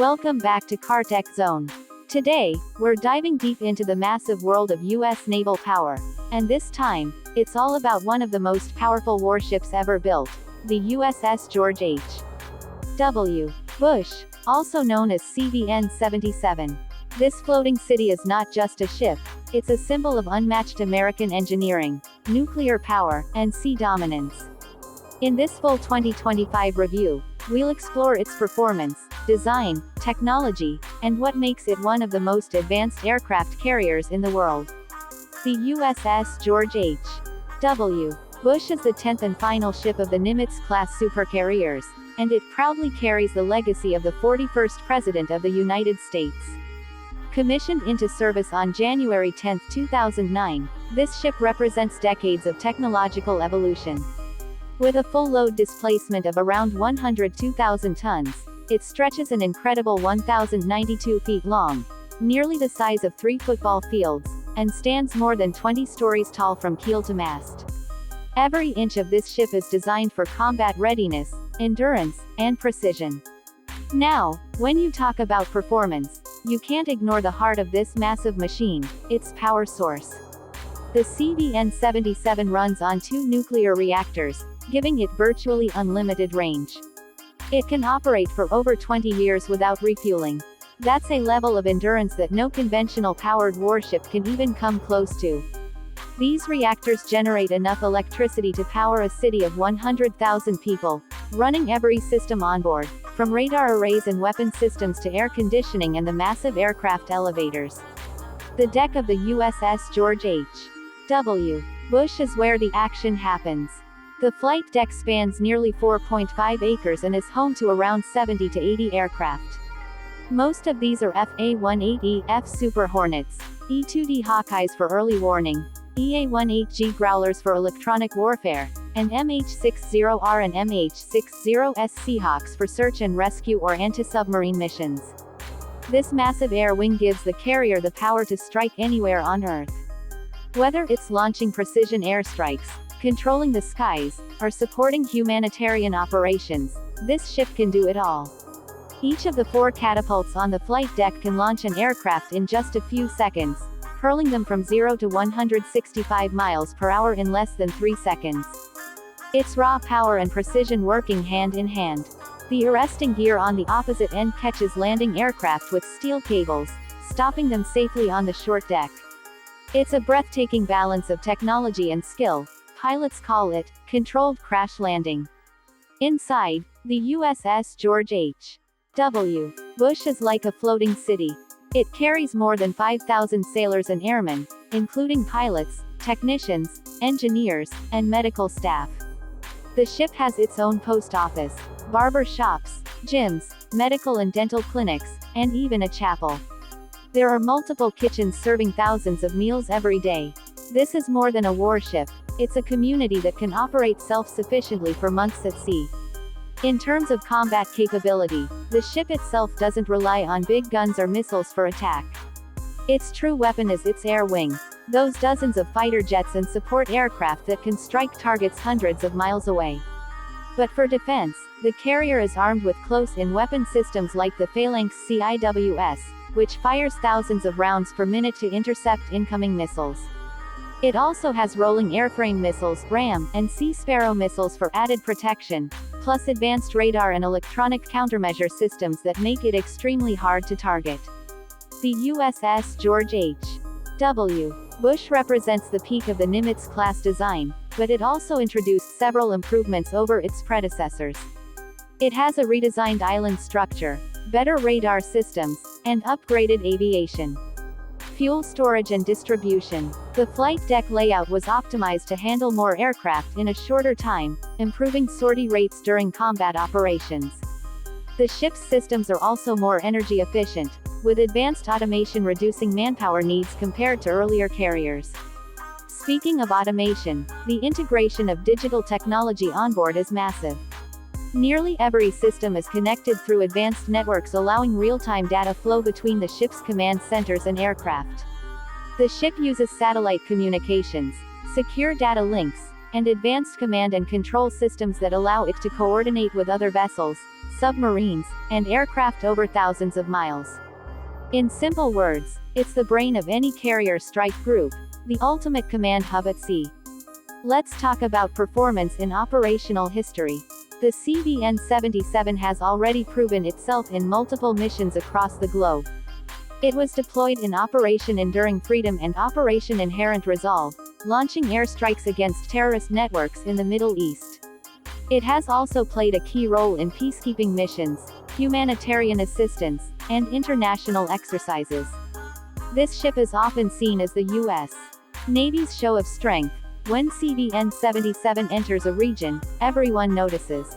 Welcome back to CarTech Zone. Today, we're diving deep into the massive world of U.S. naval power. And this time, it's all about one of the most powerful warships ever built, the USS George H.W. Bush, also known as CVN-77. This floating city is not just a ship, it's a symbol of unmatched American engineering, nuclear power, and sea dominance. In this full 2025 review, we'll explore its performance, design, technology, and what makes it one of the most advanced aircraft carriers in the world. The USS George H.W. Bush is the 10th and final ship of the Nimitz-class supercarriers, and it proudly carries the legacy of the 41st President of the United States. Commissioned into service on January 10, 2009, this ship represents decades of technological evolution. With a full load displacement of around 102,000 tons, it stretches an incredible 1,092 feet long, nearly the size of 3 football fields, and stands more than 20 stories tall from keel to mast. Every inch of this ship is designed for combat readiness, endurance, and precision. Now, when you talk about performance, you can't ignore the heart of this massive machine, its power source. The CVN-77 runs on 2 nuclear reactors, giving it virtually unlimited range. It can operate for over 20 years without refueling. That's a level of endurance that no conventional powered warship can even come close to. These reactors generate enough electricity to power a city of 100,000 people, running every system on board, from radar arrays and weapon systems to air conditioning and the massive aircraft elevators. The deck of the USS George H.W. Bush is where the action happens. The flight deck spans nearly 4.5 acres and is home to around 70 to 80 aircraft. Most of these are FA-18E/F Super Hornets, E-2D Hawkeyes for early warning, EA-18G Growlers for electronic warfare, and MH-60R and MH-60S Seahawks for search and rescue or anti-submarine missions. This massive air wing gives the carrier the power to strike anywhere on Earth. Whether it's launching precision airstrikes, controlling the skies, or supporting humanitarian operations, this ship can do it all. Each of the 4 catapults on the flight deck can launch an aircraft in just a few seconds, hurling them from 0 to 165 miles per hour in less than 3 seconds. It's raw power and precision working hand in hand. The arresting gear on the opposite end catches landing aircraft with steel cables, stopping them safely on the short deck. It's a breathtaking balance of technology and skill. Pilots call it controlled crash landing. Inside, the USS George H.W. Bush is like a floating city. It carries more than 5,000 sailors and airmen, including pilots, technicians, engineers, and medical staff. The ship has its own post office, barber shops, gyms, medical and dental clinics, and even a chapel. There are multiple kitchens serving thousands of meals every day. This is more than a warship. It's a community that can operate self-sufficiently for months at sea. In terms of combat capability, the ship itself doesn't rely on big guns or missiles for attack. Its true weapon is its air wing, those dozens of fighter jets and support aircraft that can strike targets hundreds of miles away. But for defense, the carrier is armed with close-in weapon systems like the Phalanx CIWS, which fires thousands of rounds per minute to intercept incoming missiles. It also has rolling airframe missiles, RAM, and Sea Sparrow missiles for added protection, plus advanced radar and electronic countermeasure systems that make it extremely hard to target. The USS George H.W. Bush represents the peak of the Nimitz-class design, but it also introduced several improvements over its predecessors. It has a redesigned island structure, better radar systems, and upgraded aviation. Fuel storage and distribution. The flight deck layout was optimized to handle more aircraft in a shorter time, improving sortie rates during combat operations. The ship's systems are also more energy efficient, with advanced automation reducing manpower needs compared to earlier carriers. Speaking of automation, the integration of digital technology onboard is massive. Nearly every system is connected through advanced networks allowing real-time data flow between the ship's command centers and aircraft. The ship uses satellite communications, secure data links, and advanced command and control systems that allow it to coordinate with other vessels, submarines, and aircraft over thousands of miles. In simple words, it's the brain of any carrier strike group, the ultimate command hub at sea. Let's talk about performance in operational history. The CVN-77 has already proven itself in multiple missions across the globe. It was deployed in Operation Enduring Freedom and Operation Inherent Resolve, launching airstrikes against terrorist networks in the Middle East. It has also played a key role in peacekeeping missions, humanitarian assistance, and international exercises. This ship is often seen as the U.S. Navy's show of strength. When CVN-77 enters a region, everyone notices.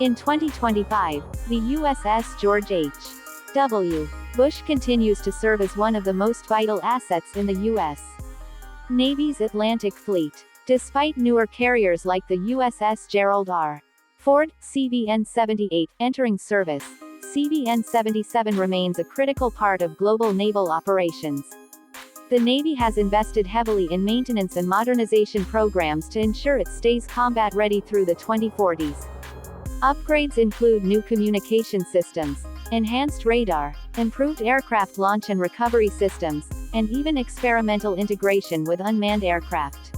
In 2025, the USS George H.W. Bush continues to serve as one of the most vital assets in the U.S. Navy's Atlantic Fleet. Despite newer carriers like the USS Gerald R. Ford, CVN-78, entering service, CVN-77 remains a critical part of global naval operations. The Navy has invested heavily in maintenance and modernization programs to ensure it stays combat-ready through the 2040s. Upgrades include new communication systems, enhanced radar, improved aircraft launch and recovery systems, and even experimental integration with unmanned aircraft.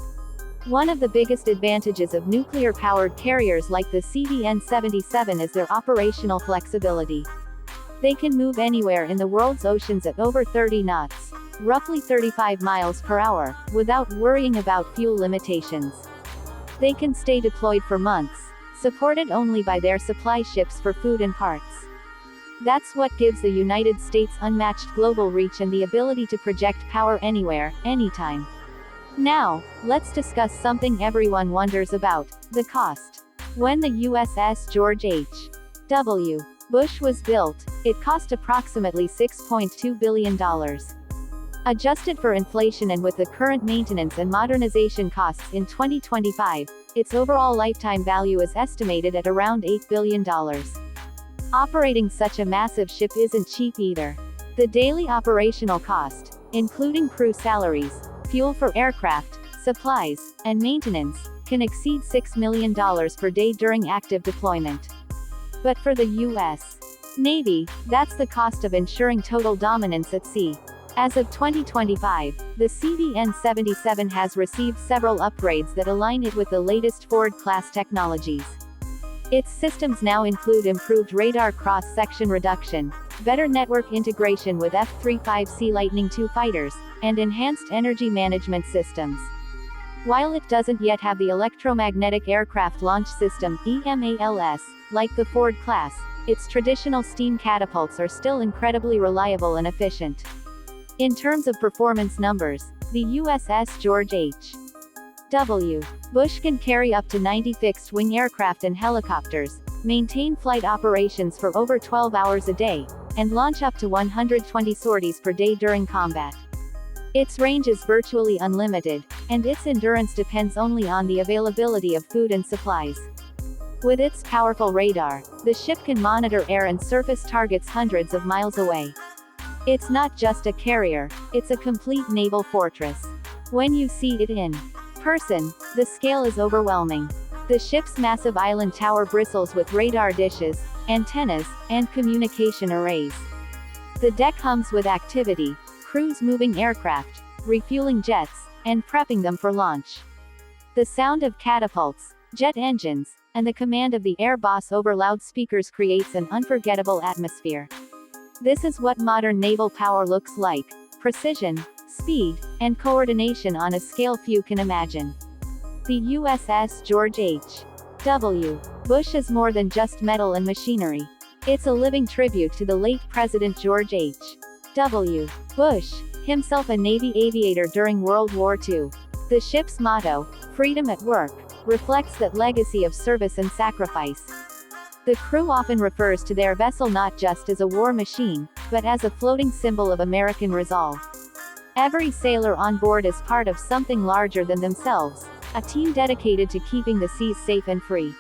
One of the biggest advantages of nuclear-powered carriers like the CVN-77 is their operational flexibility. They can move anywhere in the world's oceans at over 30 knots, roughly 35 miles per hour, without worrying about fuel limitations. They can stay deployed for months, supported only by their supply ships for food and parts. That's what gives the United States unmatched global reach and the ability to project power anywhere, anytime. Now, let's discuss something everyone wonders about: the cost. When the USS George H.W. Bush was built, it cost approximately $6.2 billion. Adjusted for inflation and with the current maintenance and modernization costs in 2025, its overall lifetime value is estimated at around $8 billion. Operating such a massive ship isn't cheap either. The daily operational cost, including crew salaries, fuel for aircraft, supplies, and maintenance, can exceed $6 million per day during active deployment. But for the U.S. Navy, that's the cost of ensuring total dominance at sea. As of 2025, the CVN-77 has received several upgrades that align it with the latest Ford-class technologies. Its systems now include improved radar cross-section reduction, better network integration with F-35C Lightning II fighters, and enhanced energy management systems. While it doesn't yet have the Electromagnetic Aircraft Launch System (EMALS) like the Ford class, its traditional steam catapults are still incredibly reliable and efficient. In terms of performance numbers, the USS George H.W. Bush can carry up to 90 fixed-wing aircraft and helicopters, maintain flight operations for over 12 hours a day, and launch up to 120 sorties per day during combat. Its range is virtually unlimited, and its endurance depends only on the availability of food and supplies. With its powerful radar, the ship can monitor air and surface targets hundreds of miles away. It's not just a carrier, it's a complete naval fortress. When you see it in person, the scale is overwhelming. The ship's massive island tower bristles with radar dishes, antennas, and communication arrays. The deck hums with activity, crews moving aircraft, refueling jets, and prepping them for launch. The sound of catapults, jet engines, and the command of the air boss over loudspeakers creates an unforgettable atmosphere. This is what modern naval power looks like: precision, speed, and coordination on a scale few can imagine. The USS George H.W. Bush is more than just metal and machinery. It's a living tribute to the late President George H.W. Bush, himself a Navy aviator during World War II. The ship's motto, "Freedom at Work," reflects that legacy of service and sacrifice. The crew often refers to their vessel not just as a war machine, but as a floating symbol of American resolve. Every sailor on board is part of something larger than themselves, a team dedicated to keeping the seas safe and free.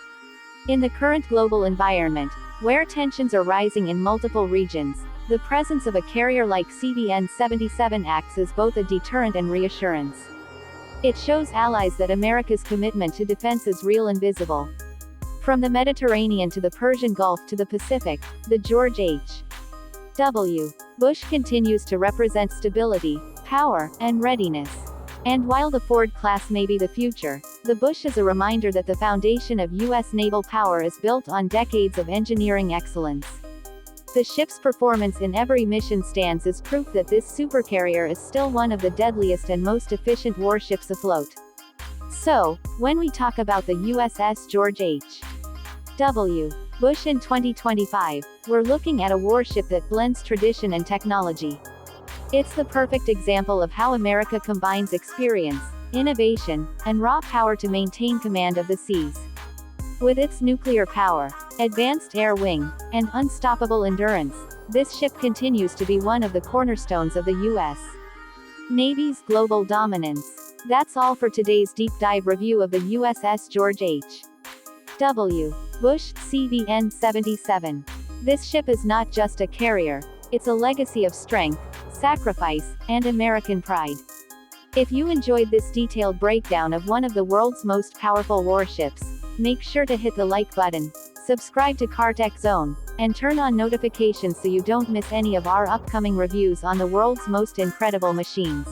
In the current global environment, where tensions are rising in multiple regions, the presence of a carrier like CVN-77 acts as both a deterrent and reassurance. It shows allies that America's commitment to defense is real and visible. From the Mediterranean to the Persian Gulf to the Pacific, the George H.W. Bush continues to represent stability, power, and readiness. And while the Ford-class may be the future, the Bush is a reminder that the foundation of U.S. naval power is built on decades of engineering excellence. The ship's performance in every mission stands as proof that this supercarrier is still one of the deadliest and most efficient warships afloat. So, when we talk about the USS George H.W. Bush in 2025, we're looking at a warship that blends tradition and technology. It's the perfect example of how America combines experience, innovation, and raw power to maintain command of the seas. With its nuclear power, advanced air wing, and unstoppable endurance, this ship continues to be one of the cornerstones of the U.S. Navy's global dominance. That's all for today's deep dive review of the USS George H.W. Bush, CVN-77. This ship is not just a carrier, it's a legacy of strength, sacrifice, and American pride. If you enjoyed this detailed breakdown of one of the world's most powerful warships, make sure to hit the like button, subscribe to CarTech Zone, and turn on notifications so you don't miss any of our upcoming reviews on the world's most incredible machines.